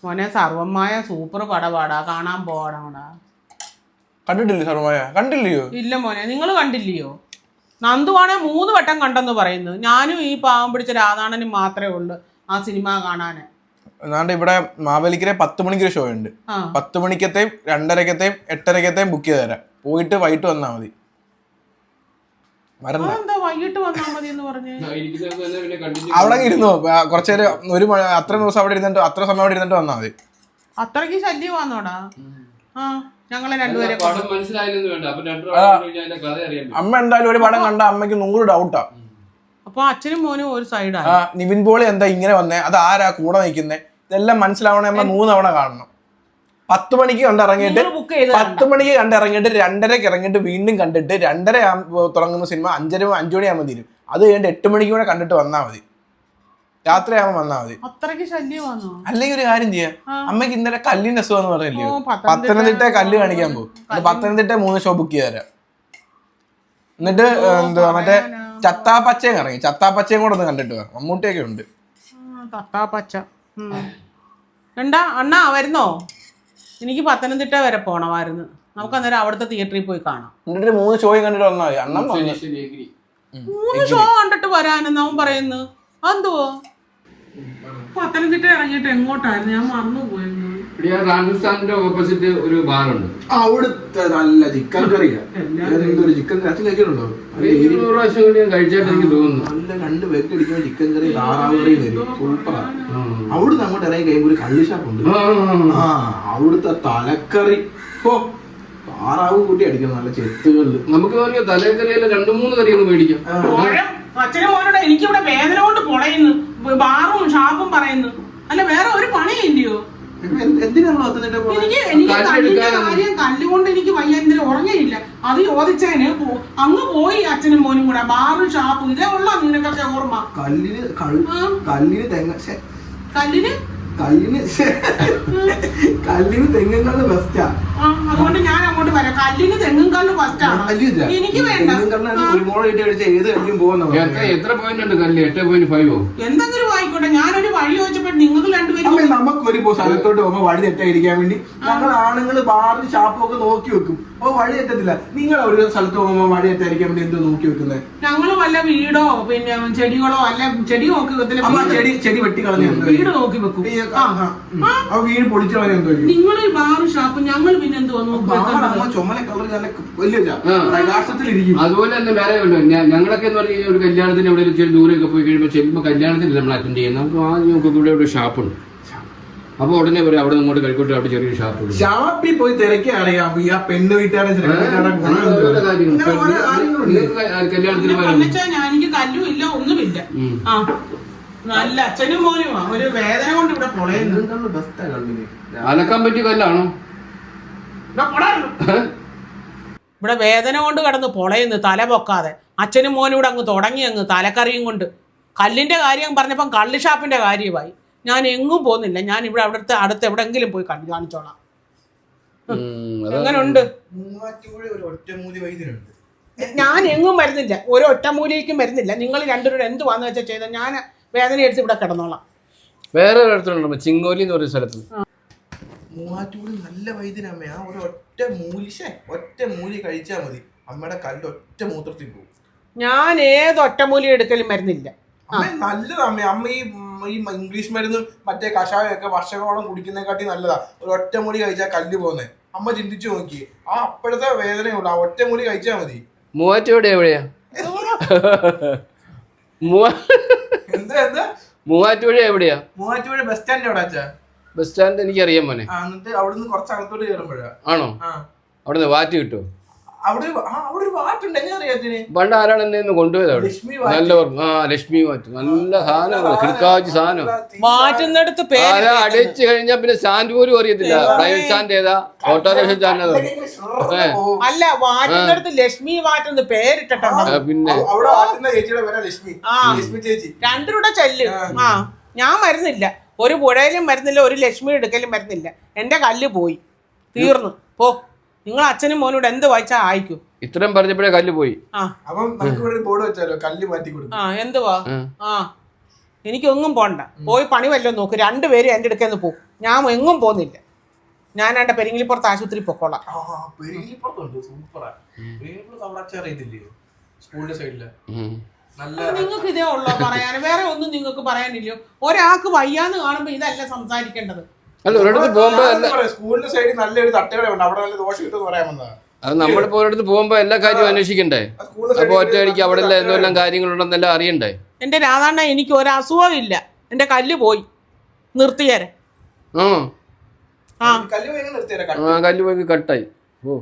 മോനെ സർവമായ സൂപ്പർ പടപാടാ, കാണാൻ പോവാടാ. കണ്ടിട്ടില്ലേ സർവമായ? കണ്ടില്ലയോ? ഇല്ല മോനെ, നിങ്ങൾ കണ്ടില്ലയോ? നന്ദുവാണെ 3 വട്ടം കണ്ടെന്ന് പറയുന്നു. ഞാനും ഈ പാവം പിടിച്ച രാധാണനും മാത്രമേ ഉള്ളൂ ആ സിനിമ കാണാന്. എന്നാണ്ട് ഇവിടെ മാവേലിക്കരെ 10 മണിക്കൊരു ഷോ ഉണ്ട്. 10 മണിക്കത്തെയും 2:30-ത്തെയും 8:30-ത്തെയും ബുക്ക് ചെയ്ത് തരാം. പോയിട്ട് വൈകിട്ട് വന്നാൽ മതി. എന്താ വൈകിട്ട് വന്നാൽ മതി എന്ന് പറഞ്ഞു? അവിടെ ഇരുന്നോ കുറച്ചേരം, അത്ര ദിവസം അവിടെ ഇരുന്നിട്ട് അത്ര സമയം അവിടെ ഇരുന്നിട്ട് വന്നാൽ മതി. അത്രയ്ക്ക് ശല്യമാന്നോടാ? ആ, ഞങ്ങളെ രണ്ടുപേരെ അമ്മ എന്തായാലും ഒരു പടം കണ്ട അമ്മയ്ക്ക് 100 ഡൗട്ടാ. അപ്പൊ അച്ഛനും മോനും ഒരു സൈഡാ. നിവിൻ പോളി എന്താ ഇങ്ങനെ വന്നേ, അത് ആരാ കൂടെ നിൽക്കുന്നേ, ഇതെല്ലാം മനസ്സിലാവണേ അമ്മ 3 തവണ കാണണം. 10 മണിക്ക് കണ്ടിറങ്ങിയിട്ട് 10 മണിക്ക് കണ്ടിറങ്ങിയിട്ട് 2:30-ക്ക് ഇറങ്ങിയിട്ട് വീണ്ടും കണ്ടിട്ട് 2:30 തുടങ്ങുന്ന സിനിമ 5 മണിയാകുമ്പോൾ തീരും. അത് കഴിഞ്ഞിട്ട് 8 മണിക്ക് കൂടെ കണ്ടിട്ട് വന്നാൽ മതി. രാത്രിയാകുമ്പോൾ വന്നാൽ മതി. അത്രയ്ക്ക് ശല്യമാണോ? അല്ലെങ്കിൽ ഒരു കാര്യം ചെയ്യാം, അമ്മയ്ക്ക് ഇന്നലെ കല്ലിന്റെ അസുഖം എന്ന് പറഞ്ഞില്ലയോ, പത്തനംതിട്ട കല്ല് കാണിക്കാൻ പോകും. പത്തനംതിട്ട 3 ഷോ ബുക്ക് ചെയ്ത് തരാം. എന്നിട്ട് എന്തുവാ മറ്റേ ചത്താപ്പച്ചയും ഇറങ്ങി, ചത്താപ്പച്ചയും കൂടെ ഒന്ന് കണ്ടിട്ട് വാ. മമ്മൂട്ടിയൊക്കെ ഉണ്ട്. ചത്താപ്പച്ച എന്താ അണ്ണാ വരുന്നോ? എനിക്ക് പത്തനംതിട്ട വരെ പോണമായിരുന്നു. നമുക്ക് അന്നേരം അവിടുത്തെ തിയേറ്ററിൽ പോയി കാണാം. എന്നിട്ട് 3 ഷോയും കണ്ടിട്ട് വന്നാൽ മതി. അണ്ണം 3 ഷോ കണ്ടിട്ട് വരാനെന്ന് അവൻ പറയുന്നു. അതെന്തുവോ? പത്തനംതിട്ട ഇറങ്ങിയിട്ട് എങ്ങോട്ടായിരുന്നു? ഞാൻ മറന്നുപോയിരുന്നു. രാജസ്ഥാനിന്റെ ഓപ്പോസിറ്റ് ഒരു ബാറുണ്ട്, അവിടുത്തെ നല്ല ചിക്കൻ കറിയാ. എന്തൊരു ചിക്കൻ കറി കഴിച്ചിട്ടുണ്ടോ? പ്രാവശ്യം കൂടി ഞാൻ കഴിച്ചായിട്ട് എനിക്ക് തോന്നുന്നു. നല്ല 2 പേർക്ക് അടിക്കുന്ന ചിക്കൻ കറി, താറാവ് കറി തരും. സൂപ്പറാ. അവിടുന്ന് അങ്ങോട്ട് ഇറങ്ങി കഴിയുമ്പോൾ ഒരു കള്ളി ഷാപ്പുണ്ട്. അവിടുത്തെ തലക്കറി, താറാവ് കൂട്ടി അടിക്കണം നല്ല ചെത്തുകളിൽ. നമുക്ക് പറഞ്ഞ തലക്കറിയല്ല 2-3 കറി ഒന്ന് മേടിക്കാം. അച്ഛനും മോനോട് എനിക്കിവിടെ വേദന കൊണ്ട് പൊളയുന്നു, ബാറും ഷാപ്പും പറയുന്നു. അല്ല വേറെ ഒരു പണിയില്ലയോ? എനിക്ക് കാര്യം കല്ലുകൊണ്ട് എനിക്ക് വയ്യ, എന്തിനും ഉറങ്ങിയില്ല. അത് ചോദിച്ചതിന് അങ്ങ് പോയി അച്ഛനും മോനും കൂടെ ബാറും ഷാപ്പും. ഇതേ ഉള്ള നിനക്കൊക്കെ ഓർമ്മ? കല്ലിന് തെങ്ങുംകല്ല് ബെസ്റ്റാ. അതുകൊണ്ട് ഞാൻ അങ്ങോട്ട് വരാം. കല്ലിന് തെങ്ങുംകല്ല് ബെസ്റ്റാണ്. എനിക്ക് വേണ്ട. എത്ര പോയിന്റ് ഉണ്ട് കല്ല്? 8.5 എന്തെങ്കിലും ആയിക്കോട്ടെ. ഞാനൊരു വഴി ചോദിച്ചപ്പോൾ നിങ്ങൾ രണ്ടുപേരും നമുക്കൊരു സ്ഥലത്തോട്ട് പോകുമ്പോ വഴി തെറ്റായിരിക്കാൻ വേണ്ടി ഞങ്ങൾ ആണുങ്ങൾ ബാറിന് ഷാപ്പൊക്കെ നോക്കി വെക്കും. അപ്പൊ വഴി തെറ്റത്തില്ല. നിങ്ങൾ ഒരു സ്ഥലത്ത് പോകുമ്പോ വഴി തെറ്റായിരിക്കാൻ വേണ്ടി എന്തോ നോക്കി വെക്കുന്നത്? ഞങ്ങള് വല്ല വീടോ പിന്നെ ചെടികളോ അല്ല ചെടി നോക്കി വെക്കത്തില്ല. ചെടി വെട്ടി കളഞ്ഞു വീട് നോക്കി വെക്കും. വീട് പൊളിച്ചു കളഞ്ഞ എന്തോ? നിങ്ങൾ ബാറും ഷാപ്പും, ഞങ്ങൾ പിന്നെ എന്തോ ചുമല കളർ വലിയ പ്രകാശത്തിലിരിക്കും. അതുപോലെ തന്നെ വേറെ ഉണ്ട്. ഞങ്ങളൊക്കെ എന്ന് പറഞ്ഞാൽ ഒരു കല്യാണത്തിന് ഇവിടെ ഒരു ദൂരമൊക്കെ പോയി കഴിയുമ്പോൾ ചെല്ലുമ്പോൾ കല്യാണത്തിന് നമ്മൾ അറ്റൻഡ് ചെയ്യാം. നമുക്ക് ആദ്യം നമുക്ക് ഇവിടെ ഒരു ഷാപ്പുണ്ട്. അപ്പൊ ഉടനെ പറയും അവിടെ ഇങ്ങോട്ട് കഴിക്കോട്ടെ, അവിടെ ചെറിയൊരു ഷാപ്പുണ്ട്. ഷാപ്പിൽ പോയി തിരക്കാറിയാം പെണ്ണ് വീട്ടുകാരെ. കല്യാണത്തിന് എനിക്ക് കല്ലും ഇല്ല ഒന്നുമില്ല. നല്ല അച്ഛനും മോനുമാ. ഒരു വേദന കൊണ്ട് ഇവിടെ പൊളയുന്നു. അലക്കാൻ പറ്റിയ കല്ലാണോ? ഇവിടെ വേദന കൊണ്ട് കിടന്ന് പൊളയുന്നു തല പൊക്കാതെ. അച്ഛനും മോനും ഇവിടെ അങ്ങ് തുടങ്ങി അങ്ങ് തലക്കറിയും കൊണ്ട്. കല്ലിന്റെ കാര്യം പറഞ്ഞപ്പം കള്ളി ഷാപ്പിന്റെ കാര്യമായി. ഞാൻ എങ്ങും പോകുന്നില്ല. ഞാൻ ഇവിടെ അടുത്ത് എവിടെങ്കിലും പോയി കാണിച്ചോളാം. എങ്ങനുണ്ട്? ഞാൻ എങ്ങും വരുന്നില്ല, ഒരു ഒറ്റമൂലിക്കും വരുന്നില്ല. നിങ്ങൾ രണ്ടുപേരും എന്ത് വന്നു വെച്ചാൽ ചെയ്ത ഞാൻ വേദന എടുത്ത് ഇവിടെ കിടന്നോളാം. വേറെ ഒരിടത്തുണ്ടോ, ചിങ്ങോലി എന്ന് പറയുന്ന സ്ഥലത്ത് മൂവാറ്റുപുഴ നല്ല വൈദ്യനമ്മ. ആ ഒരു ഒറ്റ മൂലി കഴിച്ചാൽ മതി, അമ്മയുടെ കല്ല് ഒറ്റ മൂത്രത്തിൽ പോകും. ഞാൻ ഏത് ഒറ്റമൂലി എടുക്കലും വരുന്നില്ല. നല്ലതാ അമ്മ. അമ്മ ഈ ഇംഗ്ലീഷ് മരുന്ന് മറ്റേ കഷായമൊക്കെ വർഷങ്ങളോളം കുടിക്കുന്നതിനെക്കാട്ടി നല്ലതാ ഒരു ഒറ്റമൂലി കഴിച്ചാൽ കല്ല് പോകുന്നേ. അമ്മ ചിന്തിച്ചു നോക്കി, ആ അപ്പോഴത്തെ വേദനയുള്ളൂ, ആ ഒറ്റമൂലി കഴിച്ചാൽ മതി. മൂവാറ്റുപുഴ എവിടെയാ? മൂവാറ്റുപുഴ എവിടെയാ? മൂവാറ്റുപുഴ ബസ് സ്റ്റാൻഡ് എവിടെ അച്ഛാ? ബസ് സ്റ്റാൻഡ് എനിക്കറിയാൻ മോനെ. എന്നിട്ട് അവിടുന്ന് കുറച്ച് അകത്തോട്ട് കയറുമ്പോഴാ. ആണോ? അവിടുന്ന് വാറ്റ് കിട്ടുമോ? അവിടെ ഒരു വാറ്റുണ്ട്. എങ്ങനെ അറിയാത്തിന്? പണ്ട് ആരാണ് എന്നെ കൊണ്ടുപോയത് അവിടെ? നല്ല ഓർമ്മ. ലക്ഷ്മി വാറ്റ് നല്ല സാധനം, കിടക്കാച്ചി സാധനം. മാറ്റുന്നിടത്ത് അടിച്ചു കഴിഞ്ഞാൽ പിന്നെ സ്റ്റാൻഡ് പോലും അറിയത്തില്ല. പ്രൈവറ്റ് സ്റ്റാൻഡ് ഏതാ, ഓട്ടോറിക്ഷ സ്റ്റാൻഡ് ഏതാ? അല്ല, വാറ്റുന്നിടത്ത് ലക്ഷ്മി വാറ്റ് പേരിട്ടിട്ടുണ്ട്. പിന്നെ രണ്ടിലൂടെ ചെല്ല്. ഞാൻ വരുന്നില്ല. ഒരു പുഴയിലും വരുന്നില്ല, ഒരു ലക്ഷ്മി എടുക്കലും വരുന്നില്ല. എന്റെ കല്ല് പോയി, തീർന്നു. പോ. നിങ്ങൾ അച്ഛനും മോനോട് എന്ത് വായിച്ചാ ആയിക്കൂ. ഇത്രയും പറഞ്ഞപ്പോഴേ കല്ല് പോയി. എന്തുവാ? എനിക്കൊന്നും പോണ്ട. പോയി പണി വല്ലതും നോക്ക്. 2 പേരും എന്റെ അടുക്കന്ന് പോകും. ഞാൻ എങ്ങും പോകുന്നില്ല. ഞാൻ എൻ്റെ പെരിങ്ങിലിപ്പുറത്ത് ആശുപത്രി പൊക്കോളാം. നിങ്ങൾക്ക് ഇതേ ഉള്ളോ പറയാൻ? വേറെ ഒന്നും നിങ്ങൾക്ക് പറയാനില്ലയോ? ഒരാൾക്ക് വയ്യാന്ന് കാണുമ്പോ ഇതല്ല സംസാരിക്കേണ്ടത്. അല്ല ഒരിടത്ത് പോകുമ്പോ സ്കൂളിന്റെ സൈഡിൽ നല്ലൊരു തട്ടുകടയുണ്ട്, അവിടെ നല്ല ദോശ കിട്ടുമെന്ന് പറയാൻ വന്നതാ. അത് നമ്മളിപ്പോ ഒരിടത്ത് പോകുമ്പോ എല്ലാ കാര്യവും അന്വേഷിക്കണ്ടേ? അപ്പൊ ഒറ്റയടിക്ക് അവിടെ എന്തെല്ലാം കാര്യങ്ങളുണ്ടെന്നെല്ലാം അറിയണ്ടേ? എന്റെ രാധാണ്ണ, എനിക്ക് ഒരു അസുഖം ഇല്ല. എന്റെ കല്ല് പോയി നിർത്തിയേരെ. കല്ല് പോയി കട്ടായി. ഓ